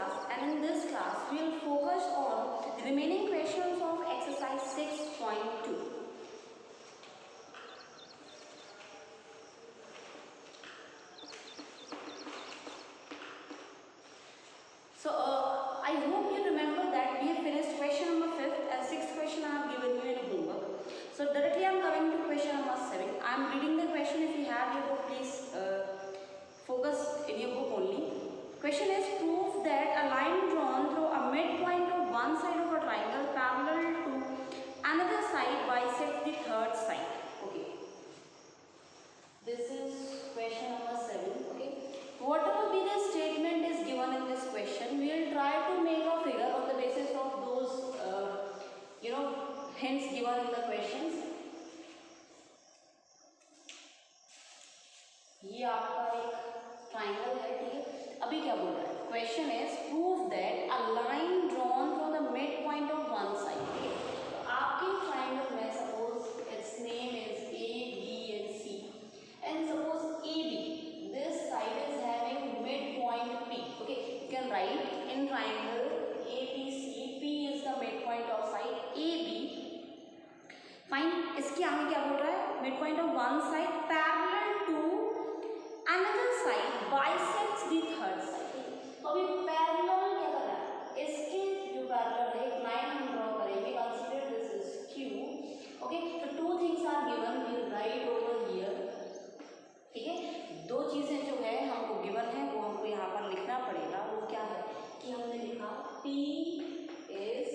class, and in this class we will focus on the remaining questions of exercise 6.2. So I hope you remember that we have finished question number 5th and 6th question I have given you in a homework. So directly I am coming to question number 7. I am reading the question. If you have your book, please focus in your book only. Question is, prove that a line drawn through a midpoint of one side of a triangle parallel to another side bisects the third side. Okay. This is question number 7. Okay. Whatever be the statement is given in this question, we will try to make a figure on the basis of those hints given in the questions. ये आपका एक triangle है, ठीक है. अभी क्या बोल रहा है? Question is prove that a line drawn from the mid point of one side. ठीक है, तो आपके ट्राइंगल में suppose its name is A B and C, and suppose A B, this side is having mid point P. Okay, you can write in triangle A B C, P is the mid point of side A B. Fine, इसके आगे क्या बोल रहा है? Mid point of one side parallel to another side bisects the third side. तो अभी parallel क्या कर रहा है? इसके जो पैरेलल है एक लाइन हम ड्रॉ करेंगे. Consider this is Q. Okay, तो two things are given, we write over here. ठीक है, दो चीजें जो है हमको गिवन है वो हमको यहाँ पर लिखना पड़ेगा. वो क्या है कि हमने लिखा P is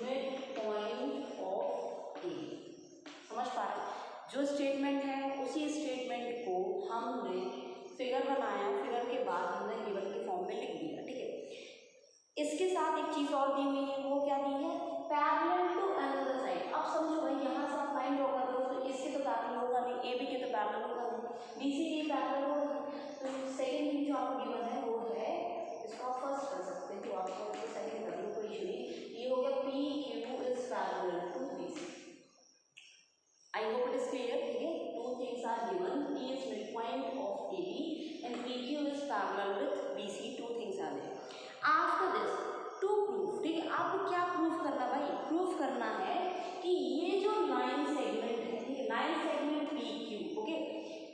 mid point of A. समझ पा रहे? जो स्टेटमेंट है उसी स्टेटमेंट को हमने फिगर बनाया, फिगर के बाद हमने गिवन के फॉर्म में लिख दिया. ठीक है, इसके साथ एक चीज और दी हुई है. वो क्या दी है? Parallel to another side. अब समझो भाई, यहाँ से आप लाइन ड्रॉ कर रहे हो तो इसके तो पैरेलल होगा नहीं, ए बी के तो पैरेलल होगा नहीं, बी सी के पैरेलल होगा. तो सेकेंड थिंग जो आपको गिवन है वो है, इसको आप फर्स्ट कर सकते हैं, तो आपको सेकेंड करने कोई इशू नहीं. ये हो गया P Q is parallel to B C. I hope it is clear. ठीक है, two things are given. P is midpoint of AB and PQ is parallel with BC. Two things are there. After this, to prove. ठीक है, आपको क्या proof करना भाई? Proof करना है कि ये जो लाइन सेगमेंट है, ठीक है, line segment PQ, okay,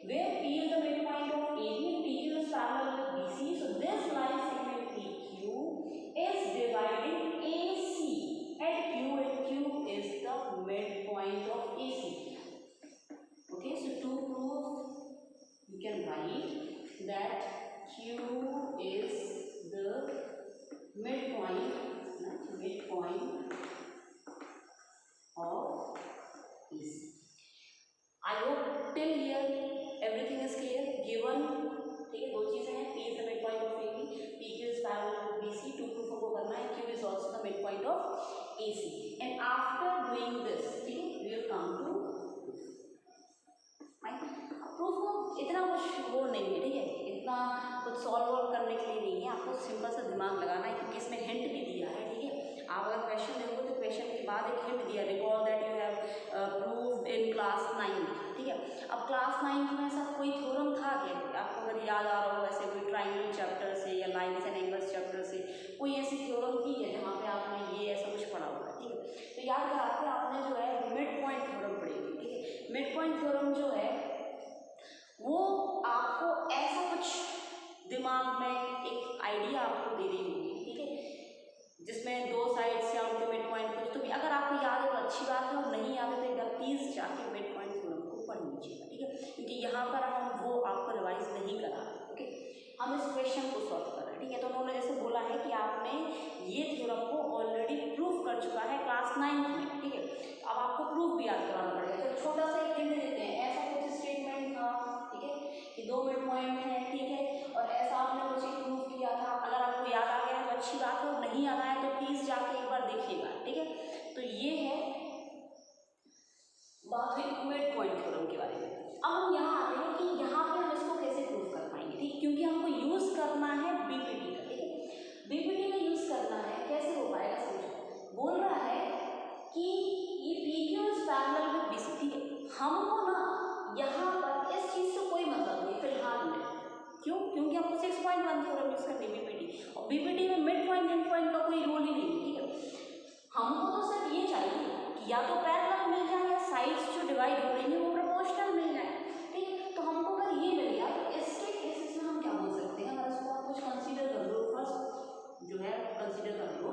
where P is the midpoint of AB and PQ is parallel with BC. So this line segment PQ is dividing AC at Q, and Q is the midpoint of AC. Okay, so to prove, you can write that Q is the midpoint of AC. I hope till here everything is clear. Given, ठीक है, दो चीजें हैं. P is the midpoint of AB, PQ is parallel to BC. To prove हमको करना है Q is also the midpoint of AC. And after doing this, ठीक है, we will come to proof को इतना कुछ वो नहीं है. ठीक है, इतना कुछ सॉल्व करने के लिए नहीं है. आपको सिंपल सा दिमाग लगाना है क्योंकि इसमें हिंट भी दिया है. ठीक है, आप अगर क्वेश्चन देखोगे तो क्वेश्चन के बाद एक हिंट दिया, recall that you have proved in class 9. ठीक है, अब क्लास 9 में ऐसा कोई थ्योरम था क्या? आपको अगर याद आ रहा हो ऐसे कोई ट्राइंगल चैप्टर से या लाइन्स एंड एंगल्स चैप्टर से कोई ऐसी थ्योरम थी है जहाँ पे आपने ये ऐसा कुछ पढ़ा हुआ है. ठीक है, तो याद कराते आपने जो है मिड पॉइंट थ्योरम पढ़ेगी. ठीक है, मिड पॉइंट थ्योरम जो है वो आपको ऐसा कुछ दिमाग में एक आइडिया आपको दे रही होगी. ठीक है, जिसमें दो साइड से उनके मिड पॉइंट कुछ तो भी अगर आपको याद है तो अच्छी बात है, और नहीं याद है तो एक बार प्लीज़ जाके मिड पॉइंट थ्योरम को पढ़ लीजिएगा. ठीक है, क्योंकि यहाँ पर हम वो आपको रिवाइज नहीं करा रहे. ओके, हम इस क्वेश्चन को सॉल्व कर रहे हैं. ठीक है, तो उन्होंने जैसे बोला है कि आपने ये थ्योरम को ऑलरेडी प्रूव कर चुका है क्लास 9 में. ठीक है, अब आपको प्रूफ भी याद कराना पड़ेगा. तो छोटा सा एक हिंट देते हैं. ऐसा कुछ स्टेटमेंट था, ठीक है, कि दो मिड पॉइंट है. ठीक है, और ऐसा आपने कुछ प्रूव किया था. अगर आपको याद आ गया तो अच्छी बात है, और नहीं याद आया तो प्लीज जाके एक बार देखिएगा. ठीक है, तो ये है बात हुई मिड पॉइंट थ्योरम के बारे में. अब हम यहाँ आते हैं कि यहाँ पे हम इसको कैसे प्रूव कर पाएंगे. ठीक, क्योंकि हमको यूज करना है बीपीटी का. ठीक है, बीपीटी का यूज करना है. कैसे हो पाएगा समझो. बोल रहा है कि ये PQ is parallel with BC. ठीक है, हमको ना यहाँ पर इस चीज से कोई मतलब नहीं फिलहाल में. क्यों? क्योंकि हमको 6.1 थ्योरम यूज करनी है बीपीटी, और बीपीटी डिवाइड हो रही है वो प्रोपोर्शनल मिल जाए, ठीक है। तो हमको अगर ये मिल गया तो इसके केसेस में हम क्या बोल सकते हैं, अगर इसको आप कुछ कंसीडर कर लो, फर्स्ट जो है कंसीडर कर लो,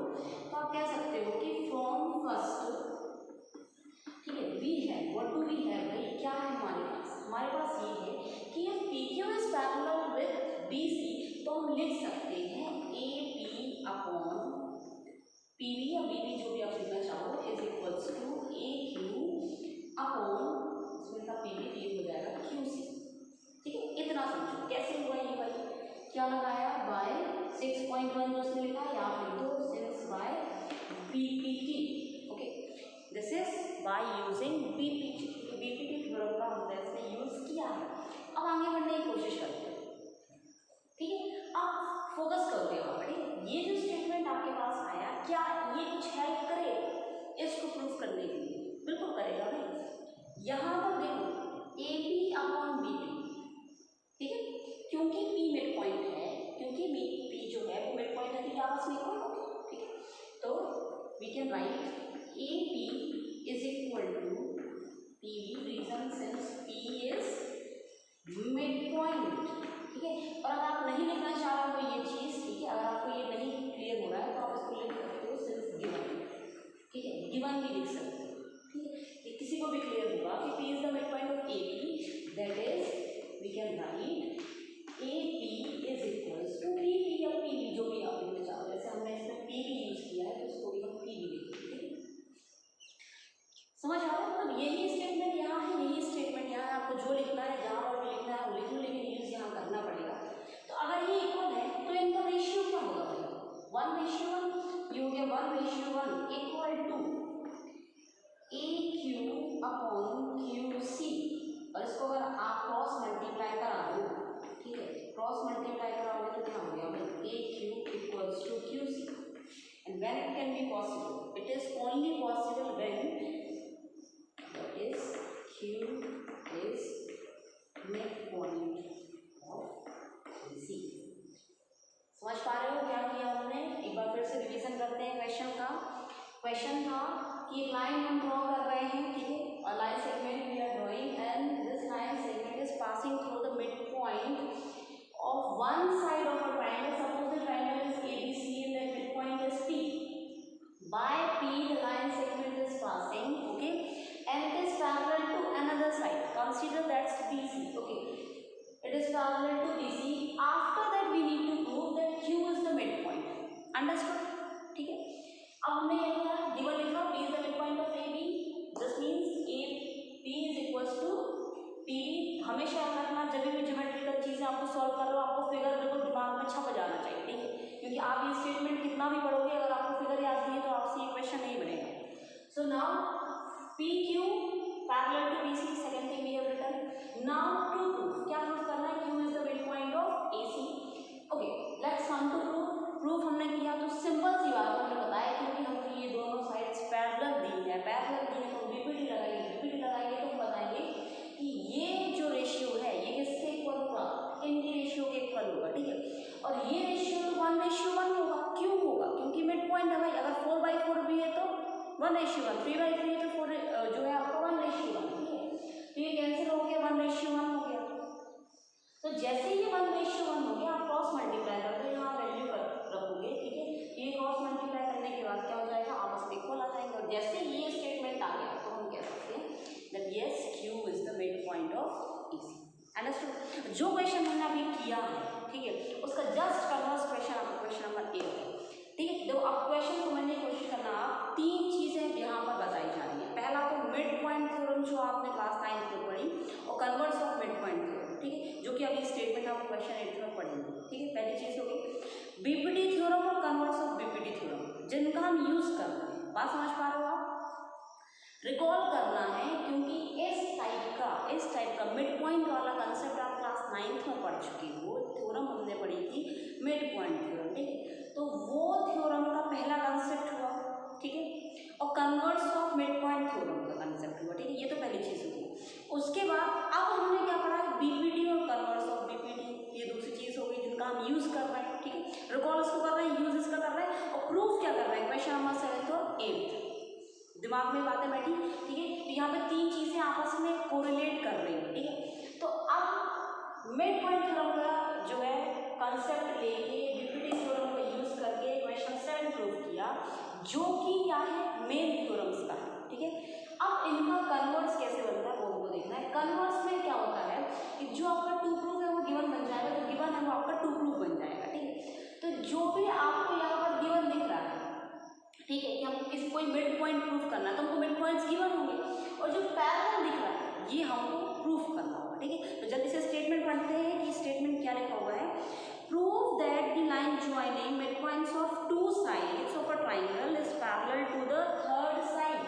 तो आप कह सकते हो कि फ्रॉम फर्स्ट, ठीक है, वी है, व्हाट डू वी हैव, भाई क्या है हमारे पास ये है कि if PQ is parallel with BC, तो हम लिख सकते हैं AP अपॉन PV या BB जो भी आप लिखना चाहो is equals to AQ upon, इसमें का PV ये हो जाएगा QC, ठीक है। इतना समझो कैसे हुआ ये भाई, क्या लगाया बाय 6.1 जो उसने लिखा, या फिर तो since by BPT, okay, this is by using BPT, BPT theorem का हमने इसमें यूज किया है। अब आगे बढ़ने की कोशिश करते हैं, ठीक है। अब फोकस करोगे यहाँ पर, ठीक है। ये जो स्टेटमेंट आपके पास आया, क्या ये कुछ हेल्प करे इसको प्रूफ करने के लिए? बिल्कुल करेगा भाई। यहाँ पर देखो AP अपॉन BP, ठीक है, क्योंकि P मिड पॉइंट है, क्योंकि P जो है वो मिड पॉइंट है, तो ये आपस में इक्वल होंगे, ठीक है। तो we can write AP is equal to PV, reason since P is mid point, ठीक है। और अगर आप नहीं लिखना चाह रहे हो ये चीज़, ठीक है, अगर आपको ये नहीं क्लियर हो रहा है तो आप इसको लिख सकते हो सिर्फ गिवन, ठीक है, गिवन भी लिख सकते हो, ठीक है। ये किसी को भी क्लियर होगा कि P is the mid point of AP, that is we can write AP is equals to PP या PV जो भी आप लिखना चाहो, जैसे हमने इसमें PV यूज किया है तो इसको भी हम PV लिखेंगे, समझ आ रहा है। मतलब यही स्टेटमेंट यहाँ है, यही स्टेटमेंट यहाँ है, आपको जो लिखना है जहाँ और भी लिखना है वो लिख लो, लेकिन यूज यहाँ करना पड़ेगा। तो अगर ये इक्वल है तो इनका रेशियो क्या होगा भाई, 1:1, ये हो गया 1:1 equal to AQ upon QC, और इसको अगर आप क्रॉस मल्टीप्लाई करा दो, ठीक है, क्रॉस मल्टीप्लाई कराओगे तो क्या हो गया भाई, AQ equals to QC, and when it can be possible, it is only possible when is Q is midpoint of BC। समझ पा रहे हो क्या किया हमने? एक बार फिर से रिवीजन करते हैं क्वेश्चन का। क्वेश्चन था कि एक लाइन हम ड्रॉ कर रहे हैं, ठीक है, और line segment we are drawing and this line segment is passing through the mid point of one side of a triangle, suppose the triangle is ABC and the midpoint is P, by P the line segment is passing, okay, and it is parallel to another side, consider that's BC, okay, it is parallel to BC, after that we need to prove that Q is the midpoint, understood, ठीक है। अब हमने ये लिखा given लिखा P is the midpoint of AB, this means AP is equals to PV। हमेशा याद रखना जब भी ज्योमेट्रिकल चीजें आपको सॉल्व कर लो आपको फिगर बिल्कुल दिमाग में छप जाना चाहिए, ठीक है, क्योंकि आप ये स्टेटमेंट कितना भी पढ़ोगे अगर आपको फिगर याद नहीं है तो आपसे ये क्वेश्चन नहीं बनेगा। So now PQ parallel to BC, second thing we have written. Now to prove, क्या प्रूफ करना है, Q is the midpoint of AC, okay, let's come to proof हमने किया तो सिंपल सी बात हमने बताया, क्योंकि हमने ये दोनों साइड्स पैरेलल दी है, पैरेलल दी है तो BPT लगाएंगे तो हम बताएंगे कि ये जो रेशियो है ये किसके इक्वल होगा, इनके रेशियो के इक्वल होगा, ठीक है, और ये रेशियो 1:1 होगा, क्यों होगा, क्योंकि मिड पॉइंट है भाई, अगर 4/4 भी है तो 1:1, 3/3 है तो 4 जो है आपका 1:1, ठीक है, तो ये कैंसिल हो गया, 1:1 हो गया। तो जैसे ही 1:1 हो गया आप क्रॉस मल्टीप्लाई कर दो, यहाँ वैल्यू रखोगे, ठीक है, ये क्रॉस मल्टीप्लाई करने के बाद क्या हो जाएगा, आपस में इक्वल आ जाएंगे, और जैसे ये स्टेटमेंट आ गया तो हम कह सकते हैं that yes Q is the mid point of AC, understood. जो क्वेश्चन हमने अभी किया है, ठीक है, उसका जस्ट कन्वर्स क्वेश्चन आपका क्वेश्चन नंबर 1 है, ठीक है। देखो अब क्वेश्चन समझने की कोशिश करना, आप 3 चीजें यहाँ पर बताई जा रही है। पहला तो मिड पॉइंट थ्योरम जो आपने क्लास 9 में पढ़ी, और converse of mid point theorem, ठीक है, जो कि अभी स्टेटमेंट आप क्वेश्चन 8 में पढ़ेंगे, ठीक है। पहली चीज होगी BPT थ्योरम और कन्वर्स ऑफ BPT थ्योरम, जिनका हम यूज कर रहे हैं, बात समझ पा रहे हो आप, रिकॉल करना है, क्योंकि इस टाइप का मिड पॉइंट वाला कंसेप्ट आप क्लास 9th में पढ़ चुके हो, थ्योरम हमने पढ़ी थी मिड पॉइंट थ्योरम, ठीक है, तो वो थ्योरम का पहला कंसेप्ट हुआ, ठीक है, और converse of mid point theorem का कंसेप्ट हुआ, ठीक है, ये तो पहली चीज होगी। उसके बाद अब हमने क्या पढ़ा है, BPT और कन्वर्स ऑफ BPT, ये दूसरी चीज होगी जिनका हम यूज कर रहे हैं, ठीक है, रिकॉल इसको कर रहे हैं, यूज इसका कर रहे हैं, और प्रूफ क्या कर रहे हैं, क्वेश्चन नंबर 7th और 8th दिमाग में बातें बैठी, ठीक है। तो यहाँ पे तीन चीजें आपस में कोरिलेट कर रही हैं, ठीक है। तो अब मिड पॉइंट थ्योरम का जो है कंसेप्ट लेके यूक्लिडियन थ्योरम का यूज करके क्वेश्चन 7 प्रूव किया, जो कि क्या है, मेन थ्योरम्स का है, ठीक है। अब इनका कन्वर्स कैसे बनता है वो हमको देखना है। कन्वर्स में क्या होता है कि जो आपका टू प्रूफ है वो गिवन बन जाएगा, जो गिवन है वो आपका टू प्रूफ बन जाएगा, ठीक है। तो जो भी आपको यहाँ पर गिवन दिख रहा है, ठीक है, कि हमको किसी कोई मिड पॉइंट प्रूफ करना है तो हमको मिड पॉइंट्स गिवन होंगे, और जो पैरेलल दिख रहा है ये हमको प्रूफ करना होगा, ठीक है। तो जल्दी से स्टेटमेंट पढ़ते हैं कि स्टेटमेंट क्या लिखा हुआ है। Prove that the line joining mid points of two sides of a triangle is parallel to the third side.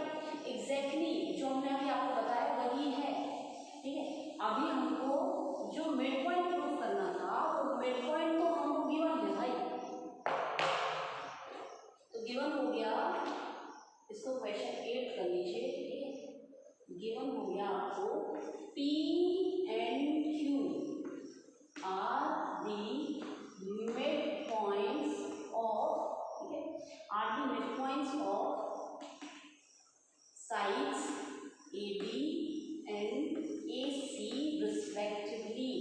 Exactly जो हमने अभी आपको बताया वही है, ठीक है। अभी हमको जो मिड पॉइंट प्रूफ करना था वो मिड पॉइंट तो हमको गिवन है भाई, तो गिवन हो गया, इसको क्वेश्चन 8 कर लीजिए, ठीक है। गिवन हो गया आपको P and Q are the mid points of, ठीक है, are the mid points of sides AB and AC respectively.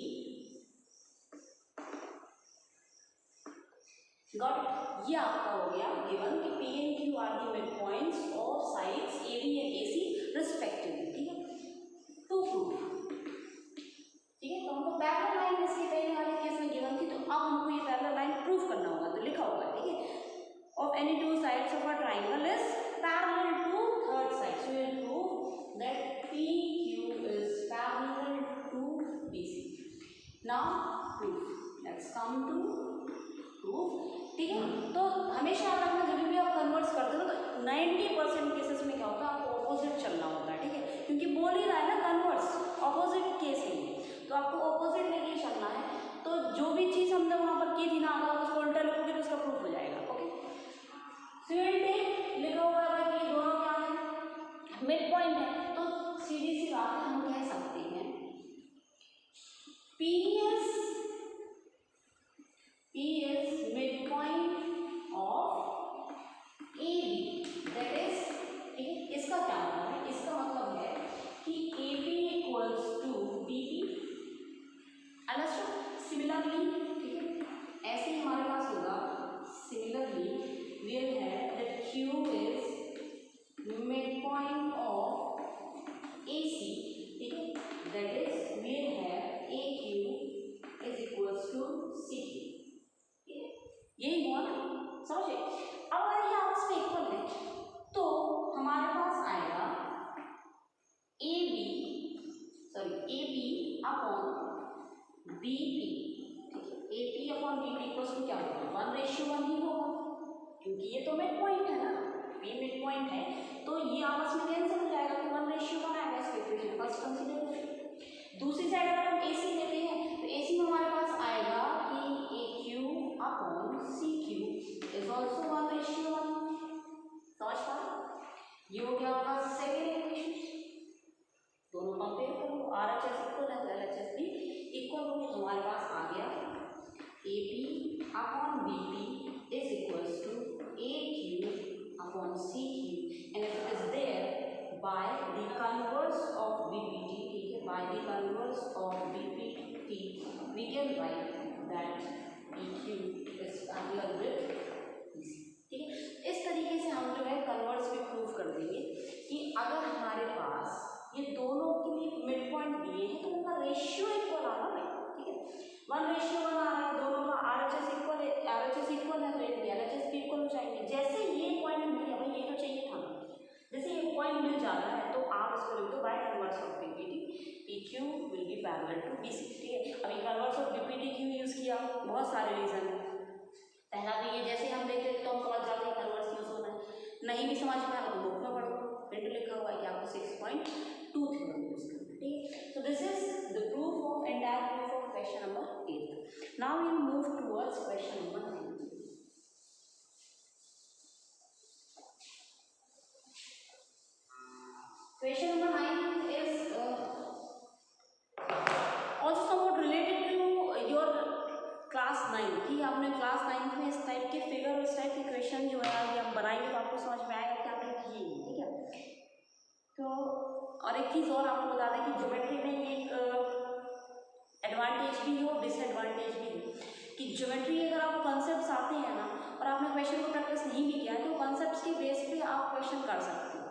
Got it. ये आपका हो गया गिवन कि P and Q are the mid points of sides AB and AC respectively, ठीक है। To proof, ठीक है। तो हमको पैरेलल लाइन इसके पहले वाले केस में गिवन थी, तो अब हमको ये पैरेलल लाइन प्रूफ करना होगा, तो लिखा हुआ है, ठीक है। Of any two sides of a triangle is parallel to third side, so we prove that PQ is parallel to BC। Now proof, let's come to proof, ठीक है। तो हमेशा याद रखना जब भी आप कन्वर्ट्स करते हो तो 90% केसेस में क्या होता है, आपको ऑपोजिट चलना होता है, ठीक है, क्योंकि बोल ही रहा है ना कन्वर्ट्स, ऑपोजिट केस है, तो आपको ऑपोजिट लेके चलना है। तो जो भी चीज़ हमने वहाँ पर की थी ना, अगर उसको उल्टा लिखोगे तो उसका प्रूफ हो जाएगा, ओके। सिमिलरिटी लिखा हुआ है कि ये दोनों क्या है, मिड पॉइंट है, तो सीधी सी बात है, हम कह सकते हैं P is midpoint of AB, that is, ठीक है। इसका क्या मतलब है, इसका मतलब है कि AB equals to BB, understood. Similarly, ठीक है, ऐसे ही हमारे पास होगा, similarly we will have that Q is midpoint of AC, ठीक है, that is we will have AQ is equals to CQ, यही हुआ ना, समझे। अब अगर ये आपस में इक्वल है तो हमारे पास आएगा AB अपॉन BP, ठीक है। AP upon BP equals to क्या होगा, 1:1 ही होगा, क्योंकि ये तो मिड पॉइंट है ना, P मिड पॉइंट है, तो ये आपस में कैंसिल हो जाएगा, तो 1:1 आएगा इसका इक्वेशन फर्स्ट कंसीडर करें। दूसरी साइड अगर हम AC लेते हैं तो AC में हमारे पास आएगा कि AQ upon CQ is also 1:1, समझ पा, ये हो गया आपका सेकेंड इक्वेशन। दोनों कंपेयर करो, RHS इक्वल है तो LHS भी इक्वल हो, तो हमारे पास आ गया AP upon BP is equals to AQ upon CQ, and if it is there by the converse of BPT, ठीक है, by the converse of BPT we can write that PQ is parallel with BC, ठीक है। इस तरीके से हम जो है कन्वर्स भी प्रूव कर देंगे कि अगर हमारे पास ये दोनों के लिए मिड पॉइंट दिए हैं तो उनका रेशियो इक्वल आ रहा है, ठीक है, 1:1 आ रहा है, दोनों का RHS इक्वल है, RHS इक्वल है तो इनके LHS भी इक्वल हो जाएंगे। जैसे ये पॉइंट मिल गया भाई, ये तो चाहिए था, जैसे ये पॉइंट मिल जाता है तो आप इसको लिख दो by converse of BPT, PQ will be parallel to BC, ठीक है। अभी कन्वर्स ऑफ BPT क्यों यूज किया, बहुत सारे रीजन है। पहला भी ये, जैसे हम देखते तो हम समझ जाते हैं कन्वर्स यूज होना है, नहीं भी समझ में आया तो बुक में पढ़ो, प्रिंट लिखा हुआ है कि आपको 6.2 थ्योरम यूज करना है, ठीक है। So this is the proof of entire proof of question number 8। Now we move towards question number 9। Question number 9 is also somewhat related to your class 9 की। आपने क्लास 9 में इस टाइप के फिगर और इस टाइप के क्वेश्चन जो है आगे हम बनाएंगे तो आपको समझ में आएगा कि आपने किए, ठीक है। तो और एक चीज़ और आपको बता दें कि ज्योमेट्री में ये एक एडवांटेज भी है और डिसएडवांटेज भी है कि ज्योमेट्री अगर आपको कॉन्सेप्ट्स आते हैं ना और आपने क्वेश्चन को प्रैक्टिस नहीं भी किया है तो कॉन्सेप्ट्स के बेस पे आप क्वेश्चन कर सकते हो।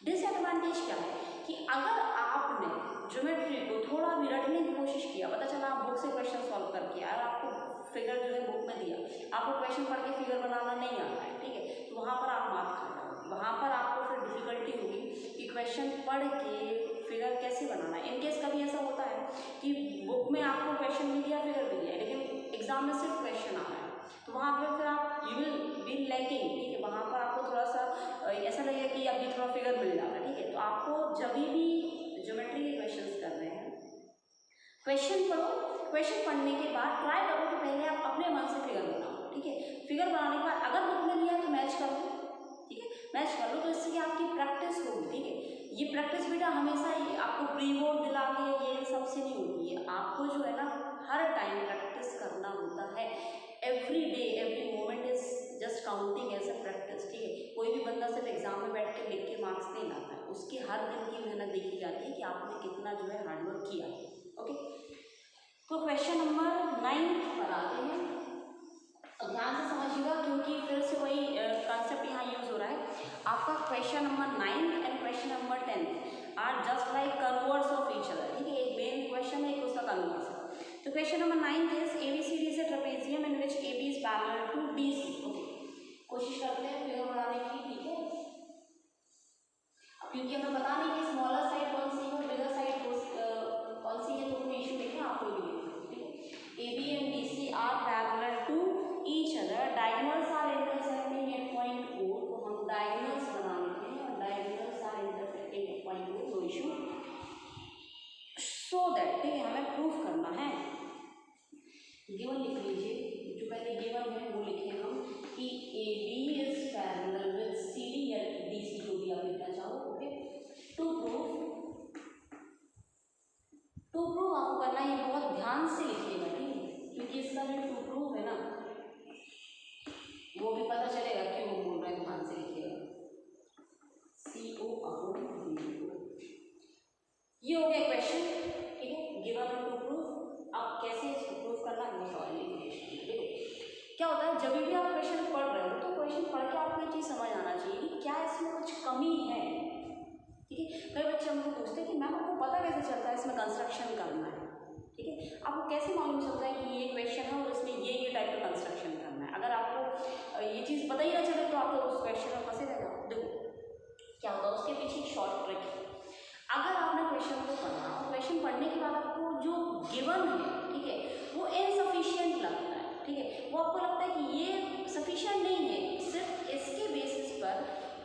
डिसएडवांटेज क्या है कि अगर आपने ज्योमेट्री को थोड़ा भी रटने की कोशिश किया, पता चला आप बुक से क्वेश्चन सॉल्व करके आए और आपको फिगर जो है बुक में दिया, आपको क्वेश्चन पढ़ के फिगर बनाना नहीं आता है, ठीक है, तो वहाँ पर आप मात खा जाओगे, वहाँ पर आपको फिर डिफिकल्टी होगी कि क्वेश्चन पढ़ के फिगर कैसे बनाना है। इनकेस कभी ऐसा होता है कि बुक में आपको क्वेश्चन भी दिया फिगर भी दिया लेकिन एग्जाम में सिर्फ क्वेश्चन आ रहा है, तो वहाँ पर फिर आप यू विल बी लैकिंग, ठीक है, वहाँ पर आपको थोड़ा सा ऐसा लगेगा कि अभी थोड़ा फिगर मिल जाता है, ठीक है। तो आपको जब भी ज्योमेट्री के क्वेश्चन कर रहे हैं, क्वेश्चन पढ़ो, क्वेश्चन पढ़ने के बाद ट्राई करो कि पहले आप अपने मन से फिगर बनाओ, ठीक है। फिगर बनाने के बाद अगर बुक में दिया तो मैच कर लो, ठीक है, मैच कर लो, तो इससे आपकी प्रैक्टिस होगी, ठीक है। ये प्रैक्टिस बेटा हमेशा ही आपको प्री बोर्ड दिला के ये सबसे नहीं होती है, आपको जो है ना हर टाइम प्रैक्टिस करना होता है। Every day every moment is just counting as a practice, ठीक है। कोई भी बंदा सिर्फ एग्जाम में बैठ के लिख के मार्क्स नहीं लाता है, उसकी हर दिन की मेहनत देखी जाती है कि आपने कितना जो है हार्डवर्क किया है। ओके, तो क्वेश्चन नंबर 9 पर आते हैं। अब ध्यान से समझिएगा क्योंकि फिर से वही कॉन्सेप्ट यहाँ यूज हो रहा है। आपका question number 9 and question number 10 are just like converse of each other, ठीक है। एक मेन क्वेश्चन है, एक उसका कन्वर्स है। तो question number 9 is ABCD is a trapezium in which AB is parallel to BC। Okay, कोशिश करते हैं फिगर बनाने की, ठीक है। क्योंकि हमें पता नहीं कि स्मॉलर साइड कौन सी है और बिगर साइड कौन सी है, तो कोई इशू नहीं है, आप कोई भी लिख लो, ठीक है। AB and BC are parallel to each other, diagonals are intersecting at point O, तो हम डायगोनल्स बना लेते हैं और diagonals are intersecting at point O, no issue. So that, ठीक है, हमें प्रूफ करना है। गिवन लिख लीजिए, जो पहले गिवन है वो लिखे हम कि AB is parallel with CD या DC, जो भी आप लिखना चाहो, ओके। टू प्रूफ आपको करना है, ये बहुत ध्यान से लिखिएगा, ठीक है, क्योंकि इसका जो टू प्रूफ है ना वो भी पता चलेगा क्यों हम बोल रहे हैं, ध्यान से लिखिएगा। CO/DO, ये हो गया क्वेश्चन, ठीक है, गिवन और टू प्रूफ। अब कैसे इसको प्रूफ करना है वो सवाल लिखिए। देखो क्या होता है, जब भी आप क्वेश्चन पढ़ रहे हो तो क्वेश्चन पढ़ के आपको ये चीज़ समझ आना चाहिए कि क्या इसमें कुछ कमी है, ठीक है। कई बच्चे हमको पूछते हैं कि मैम आपको पता कैसे चलता है इसमें कंस्ट्रक्शन करना है, ठीक है, आपको कैसे मालूम चलता है कि ये क्वेश्चन है और इसमें ये टाइप का कंस्ट्रक्शन करना है। अगर आपको ये चीज़ पता ही ना चले तो आप तो उस क्वेश्चन में फंसे रह जाओ। देखो क्या होता है, उसके पीछे एक शॉर्ट ट्रिक है। अगर आपने क्वेश्चन को पढ़ा और क्वेश्चन पढ़ने के बाद आपको जो गिवन है, ठीक है, वो इनसफिशिएंट लगता है, ठीक है, वो आपको लगता है कि ये सफिशिएंट नहीं है, सिर्फ इसके बेसिस पर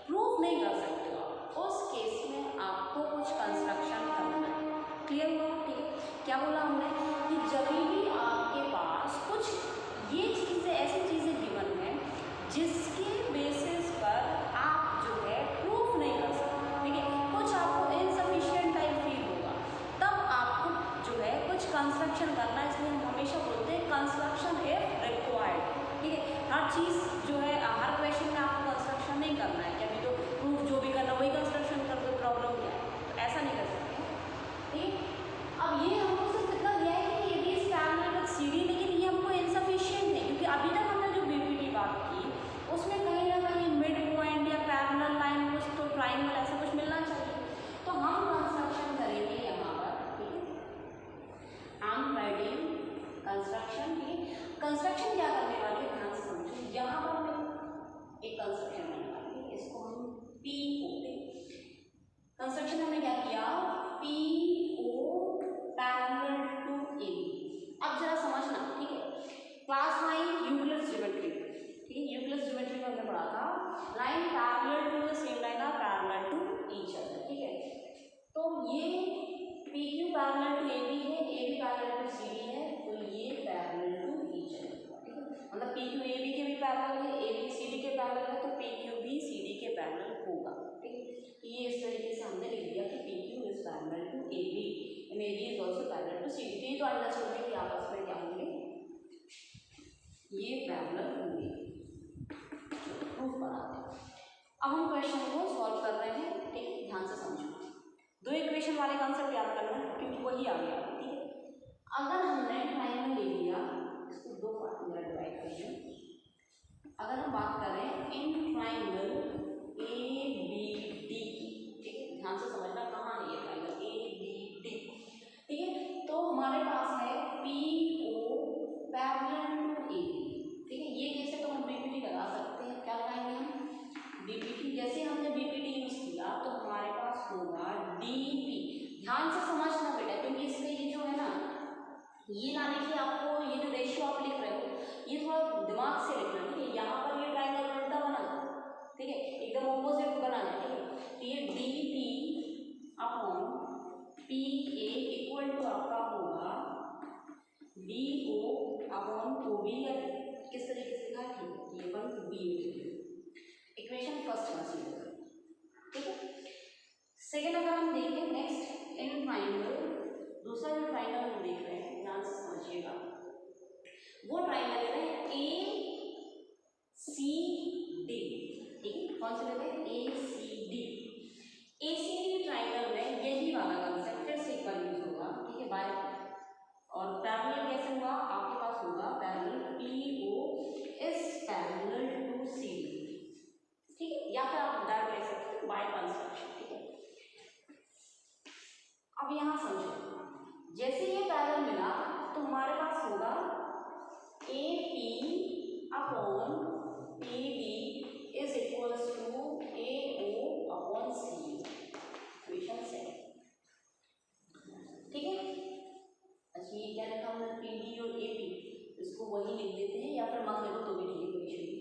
प्रूफ नहीं कर सकते हो, उस केस में आपको कुछ कंस्ट्रक्शन करना है। क्लियर हुआ, ठीक है। क्या बोला हमने कि जब भी आपके पास कुछ ये चीज़ें ऐसी चीज़ें गिवन है जिसके बेसिस पर आप जो है प्रूफ नहीं कर सकते, ठीक है, कुछ आपको इनसफिशिएंट टाइप फील होगा, तब आपको जो है कुछ कंस्ट्रक्शन करना है। इसलिए हम हमेशा बोलते हैं कंस्ट्रक्शन इफ रिक्वायर्ड, ठीक है। हर चीज़ जो है हर क्वेश्चन में आपको कंस्ट्रक्शन नहीं करना है कि अभी तो प्रूफ जो भी करना वही कंस्ट्रक्शन कर दो, प्रॉब्लम क्या है, तो ऐसा नहीं कर सकते, ठीक है। अब ये हमको सिर्फ इतना दिया है कि AB is parallel with CD, लेकिन ये हमको इनसफिशिएंट है क्योंकि अभी तक हमने जो BPT बात की उसमें कहीं ना कहीं मिड पॉइंट या पैरेलल लाइन कुछ तो ट्राइंगल ऐसा कुछ मिलना चाहिए, तो हम कंस्ट्रक्शन करेंगे यहाँ पर, ठीक है। आई एम राइटिंग कंस्ट्रक्शन, ठीक है। कंस्ट्रक्शन क्या करने वाले, ध्यान से समझो, यहाँ पर हमें एक कंस्ट्रक्शन करने वाले हैं, इसको हम PO, कंस्ट्रक्शन हमने क्या किया, PO पैरेलल टू AB। अब जरा समझना, ठीक है, क्लास 9 यूक्लिड्स ज्योमेट्री, ठीक है, यूक्लिड्स ज्योमेट्री में हमने पढ़ा था line parallel to the same line are parallel to each other, ठीक है। तो ये PQ पैरेलल टू AB है, AB पैरेलल टू CD है, तो ये पैरेलल टू ईच अदर, ठीक है, मतलब PQ AB के भी पैरेलल है, AB CD के पैरेलल है, तो PQ भी CD के पैरेलल होगा, ठीक है। ये इस तरीके से हमने लिख दिया कि PQ is parallel to AB and AB is also parallel to CD। तो ये तो अंडरस्टूड है कि आपस में क्या होंगे, ये पैरेलल होंगे। प्रूफ बनाते हैं। अब हम क्वेश्चन को सॉल्व कर रहे हैं, ठीक है, ध्यान से समझो। वाले कॉन्सेप्ट याद करना है क्योंकि वही आ गया, ठीक है। अगर हमने ट्राइंगल ले लिया, इसको दो पार्ट में डिवाइड कर दें। अगर हम बात करें in triangle A B D, ठीक है, ध्यान से समझना कहाँ है ये ट्राइंगल ए बी डी, ठीक है। तो हमारे पास है पी ओ पैरेलल टू ए, ठीक है। ये कैसे, तो हम बीपीटी लगा सकते हैं। क्या लगाएंगे हम, बीपीटी। जैसे हमने बीपीटी यूज किया तो हमारे पास होगा डीपी। ध्यान से समझना बेटा, क्योंकि इसमें ये जो है ना, ये ना लिखिए आपको, ये जो रेशियो आप लिख रहे हो ये थोड़ा दिमाग से लिखना, ठीक है। यहाँ पर ये ट्राइंगल उल्टा बना, ठीक है, एकदम ऑपोजिट बना है, ठीक है। तो ये D P upon P A equal to आपका होगा D O upon O B, या किस तरीके से लिखा है, ठीक है, ये one B equation first consider, ठीक है। सेकेंड अगर हम देखें नेक्स्ट इन ट्राइंगल, दूसरा जो ट्राइंगल हम देख रहे हैं ध्यान से समझिएगा, वो ट्राइंगल है ए सी डी, ठीक है। कौन से लेते हैं, ए सी डी। ए सी डी ट्राइंगल में यही वाला कंसेप्ट फिर से एक बार यूज होगा, ठीक है, बाय। और पैरेलल कैसे होगा, आपके पास होगा parallel P O is parallel to C D, ठीक है, या फिर आप डायरेक्ट ले सकते हैं बाय कंस्ट्रक्शन, ठीक है। अब यहाँ समझो, जैसे ये पैरेलल मिला तो हमारे पास होगा A P upon P D is equals to A O upon C, equation से, ठीक है। अच्छा ये क्या लिखा हमने, पी डी और ए पी, इसको वही लिख देते हैं, या फिर मत लिखो तो भी ठीक है, कोई इशू नहीं,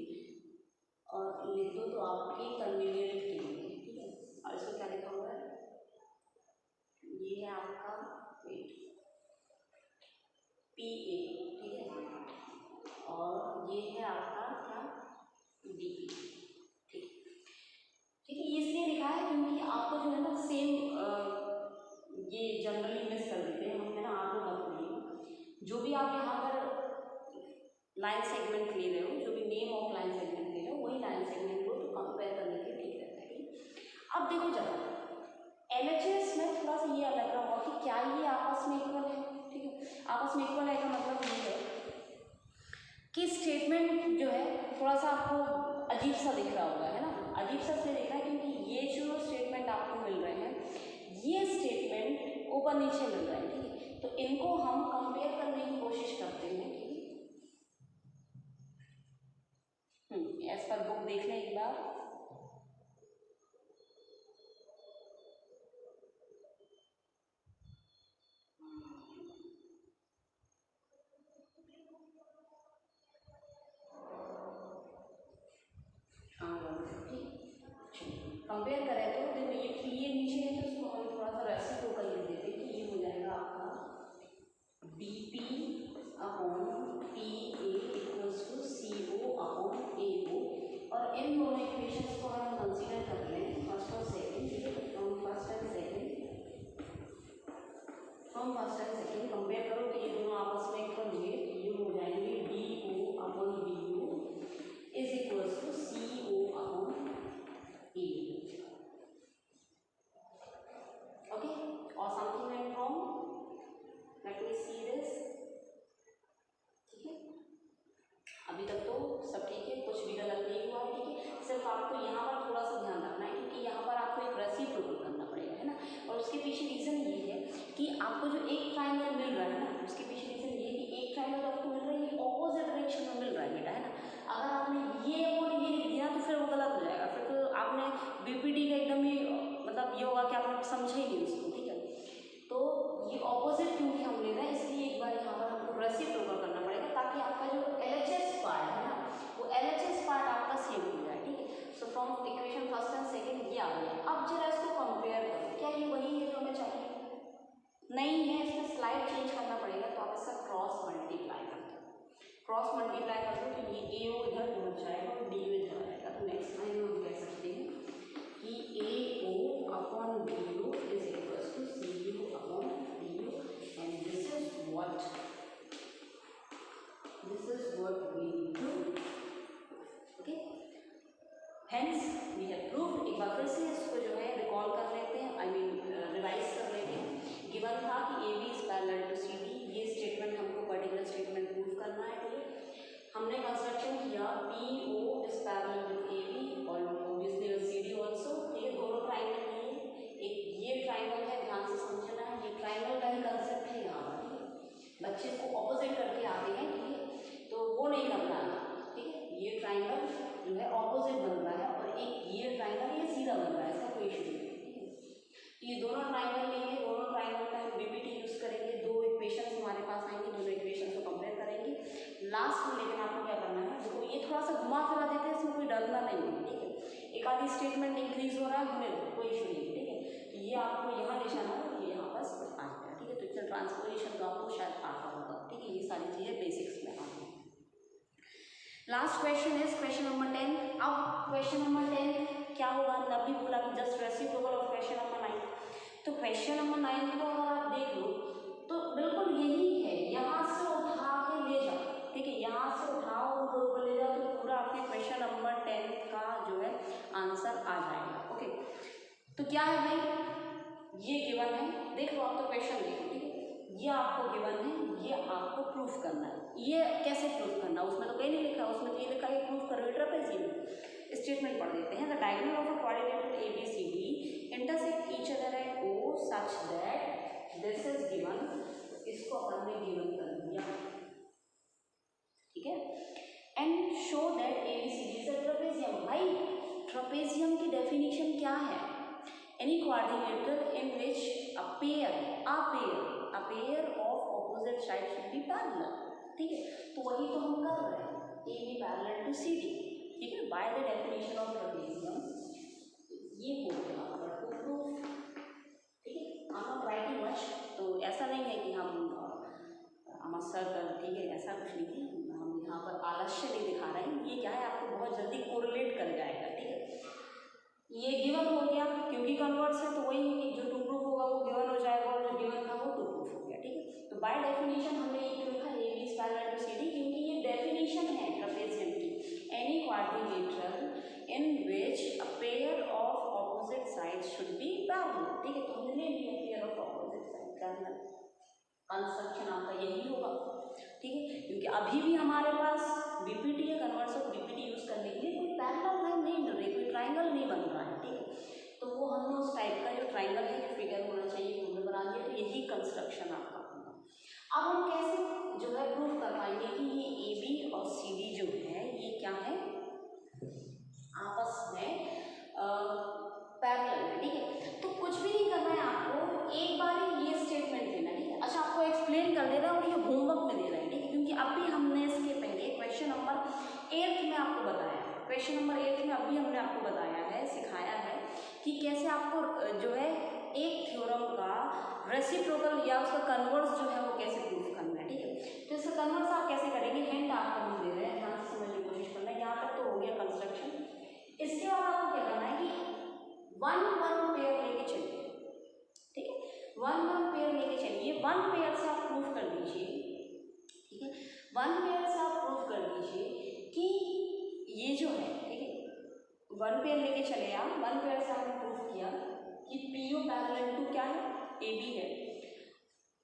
और लिख दो तो आपकी कन्वीनियंट के लिए, ठीक है। और इसको क्या लिखा हुआ है, ये है आपका वेट पी ए, ठीक है, और ये है आपका क्या डी पी, ठीक, ठीक है। ये इसलिए लिखा है क्योंकि आपको जो है ना सेम ये जनरली मिस कर देते हैं हम, है ना, आप लोग मत भूलिएगा। जो भी आप यहाँ पर लाइन सेगमेंट ले रहे हो, जो भी नेम ऑफ लाइन सेगमेंट ले रहे हो, वही लाइन सेगमेंट को तो कंपेयर करने के लिए ठीक रहता है। अब देखो जरा LHS में थोड़ा सा ये अलग रहा होगा कि क्या ये आपस में इक्वल है, ठीक है। आपस में इक्वल है का मतलब ये है कि स्टेटमेंट जो है थोड़ा सा आपको अजीब सा दिख रहा होगा, है ना। अजीब सा इसलिए दिख रहा है क्योंकि ये जो स्टेटमेंट आपको मिल रहे हैं, ये स्टेटमेंट ऊपर नीचे मिल रहे हैं, ठीक है। तो इनको हम कंपेयर करने की कोशिश करते हैं, ठीक है। एज पर बुक देख लें एक बार, कंपेयर करें तो देखो ये पी ए नीचे है तो इसको हम थोड़ा सा रेसिप्रोकल लिख देते हैं, तो ये हो जाएगा आपका d P upon P a equals to C O upon a o. और इन दोनों इक्वेशंस को हम कंसीडर कर लें फर्स्ट और सेकंड, ठीक है। From first and second compare करो तो ये दोनों आपस में इक्वल होंगे, तो ये हो जाएंगे D O upon B O is equals to C O upon A. Okay, or something went wrong? Let me see this. ठीक है, अभी तक तो सब ठीक है, कुछ भी गलत नहीं हुआ, ठीक है। सिर्फ आपको यहाँ पर थोड़ा सा ध्यान रखना है क्योंकि यहाँ पर आपको एक रेसिप्रोकल करना पड़ेगा, है ना। और उसके पीछे रीज़न ये है कि आपको जो एक ट्राइंगल मिल रहा ट्राइंगल लेंगे, दोनों ट्राइंगल में हम बीपीटी यूज करेंगे, दो इक्वेशंस हमारे पास आएंगे, दोनों इक्वेशंस को कंपेयर करेंगे लास्ट में। लेकिन आपको क्या करना है, देखो ये थोड़ा सा घुमा फिरा देते हैं, इसमें कोई डरना नहीं है, ठीक है। एक आधी स्टेटमेंट इंक्रीज हो रहा है, होने दो, कोई इशू नहीं है, ठीक है। तो ये आपको यहाँ निशाना है, ये यहाँ बस आ गया, ठीक है। तो इसका ट्रांसपोजिशन तो आपको शायद आता होगा, ठीक है। ये सारी चीज़ें बेसिक्स में आती हैं। Last question is question number 10। अब क्वेश्चन नंबर 10 क्या होगा, नबी बोला कि just reciprocal of question number 9। तो क्वेश्चन नंबर 9 को अगर आप देख लो तो बिल्कुल यही है, यहाँ से उठा के ले जाओ, ठीक है। यहाँ से उठाओ और ले जाओ तो पूरा आपके क्वेश्चन नंबर 10 का जो है आंसर आ जाएगा, ओके। तो क्या है भाई, ये गिवन है, देख लो आप तो क्वेश्चन देखो, ठीक है। ये आपको गिवन है, ये आपको प्रूफ करना है। ये कैसे प्रूफ करना है, उसमें तो कहीं नहीं लिखा, उसमें तो ये लिखा है प्रूफ करो ट्रापेजियम। स्टेटमेंट पढ़ देते हैं। The diagonal of a quadrilateral ABCD intersect each other at O such that this is given. इसको अपन ने गिवन कर दिया, ठीक है। And show that ABCD is a trapezium. भाई ट्रापेजियम की डेफिनेशन क्या है, any quadrilateral in which a pair of opposite sides should be parallel, ठीक है। तो वही तो हम कर रहे हैं, AB पैरेलल टू CD, ठीक है। By the definition of trapezium ये हो गया आपका टू प्रूफ, ठीक है। I am not writing much, तो ऐसा नहीं है कि हम सर कर, ठीक है, ऐसा कुछ नहीं है, हम यहाँ पर आलस्य नहीं दिखा रहे हैं। ये क्या है, आपको बहुत जल्दी कोरिलेट कर जाएगा, ठीक है। ये गिवन हो गया, क्योंकि कन्वर्ट्स है तो वही है कि जो टू प्रूफ होगा वो गिवन हो जाएगा, और जो गिवन था वो टू प्रूफ हो गया, ठीक है। तो बाय डेफिनेशन हमने ये क्यों लिखा AB is parallel to CD, क्योंकि ये डेफिनेशन है ट्रापेजियम की, any quadrilateral in which a pair of opposite sides should be parallel, ठीक है। तो हमने ले लिया pair of opposite side parallel, construction आपका यही होगा, ठीक है। क्योंकि अभी भी हमारे पास बीपीटी या कन्वर्ट्स ऑफ बीपीटी यूज करने के लिए कोई पैरेलल लाइन नहीं मिल रही, कोई ट्राइंगल नहीं बन रहा है, ठीक है। तो वो हमने उस टाइप का जो ट्राइंगल है जो फिगर होना चाहिए हमने बना दिया, तो यही कंस्ट्रक्शन आपका होगा। अब हम कैसे जो है प्रूफ कर पाएंगे कि ये AB और CD जो है ये क्या है, आपस में पैरेलल है, ठीक है। तो कुछ भी नहीं करना है आपको, एक बार ये स्टेटमेंट देना, ठीक है। अच्छा, आपको एक्सप्लेन कर दे रहा है और ये होमवर्क में दे रहा है, ठीक है। क्योंकि अभी हमने इसके पहले क्वेश्चन नंबर 8 में आपको बताया है, क्वेश्चन नंबर 8 में अभी हमने आपको बताया है, सिखाया है कि कैसे आपको जो है एक थ्योरम का रेसिप्रोकल या उसका कन्वर्स जो है वो कैसे प्रूफ करना है, ठीक है। तो इसका कन्वर्स आप कैसे करेंगे, हिंट आपको हम दे रहे हैं, ध्यान से समझने की कोशिश करना है। यहाँ तक तो हो गया कंस्ट्रक्शन। इसके बाद आपको क्या करना है कि वन पेयर लेके चलिए, ठीक है। वन पेयर लेके चलिए, वन पेयर से आप प्रूफ कर दीजिए, ठीक है। वन पेयर से आप प्रूफ कर दीजिए कि ये जो है, ठीक है, वन पेयर लेके चले आप, वन पेयर से आपने प्रूफ किया कि PO पैरेलल टू क्या है, AB है।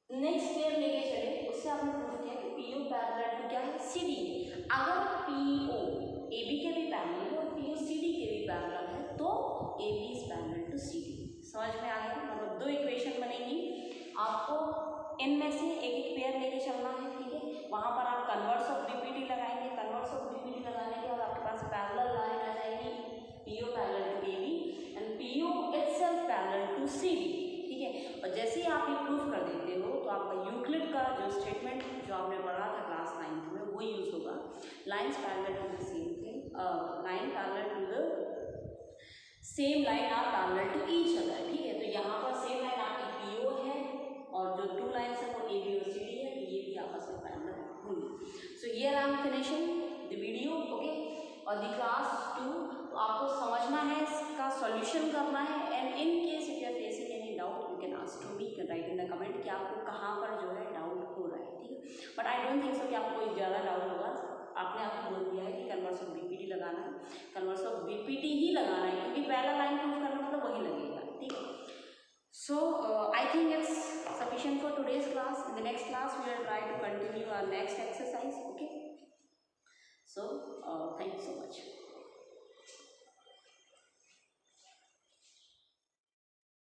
नेक्स्ट पेयर लेके चले, उससे आपने प्रूफ किया कि PO पैरेलल टू क्या है, CD। अगर PO AB के भी पैरेलल है और PO CD के भी पैरेलल है तो AB is parallel to CD। समझ में आ गया, मतलब दो इक्वेशन बनेगी, आपको इनमें से एक एक पेयर लेके चलना है, ठीक है। वहाँ पर आप कन्वर्स ऑफ बीपीटी लगाएंगे, कन्वर्स ऑफ बीपीटी लगाने के बाद आपके पास पैरेलल लाइन आ जाएगी, PO parallel to AB and PO itself parallel to CD, ठीक है। और जैसे ही आप ये प्रूफ कर देते हो तो आपका यूक्लिड का जो स्टेटमेंट जो आपने पढ़ा था क्लास 9 में वो यूज होगा, lines parallel to the same thing, line parallel to the same line are parallel to each other, ठीक है। तो यहाँ पर सेम लाइन आपकी PO है और जो टू लाइन्स है वो AB और CD है, तो ये भी आपस में पैरेलल होंगी। So here I am finishing the video, okay. और द क्लास 2 तो आपको समझना है, इसका सॉल्यूशन करना है, and in case if you are facing any doubt you can ask to me, can write in the comment कि आपको कहाँ पर जो है डाउट हो रहा है, ठीक है। But I don't think so कि आपको कोई ज़्यादा डाउट होगा, आपने आपको बोल दिया है कि कन्वर्स ऑफ बीपीटी लगाना है, कन्वर्स ऑफ बीपीटी ही लगाना है, क्योंकि पहला लाइन प्रूफ करना मतलब वही लगेगा, ठीक है। So I think it's sufficient for today's class. In the next class we will try to continue our next exercise, okay. So thank you so much.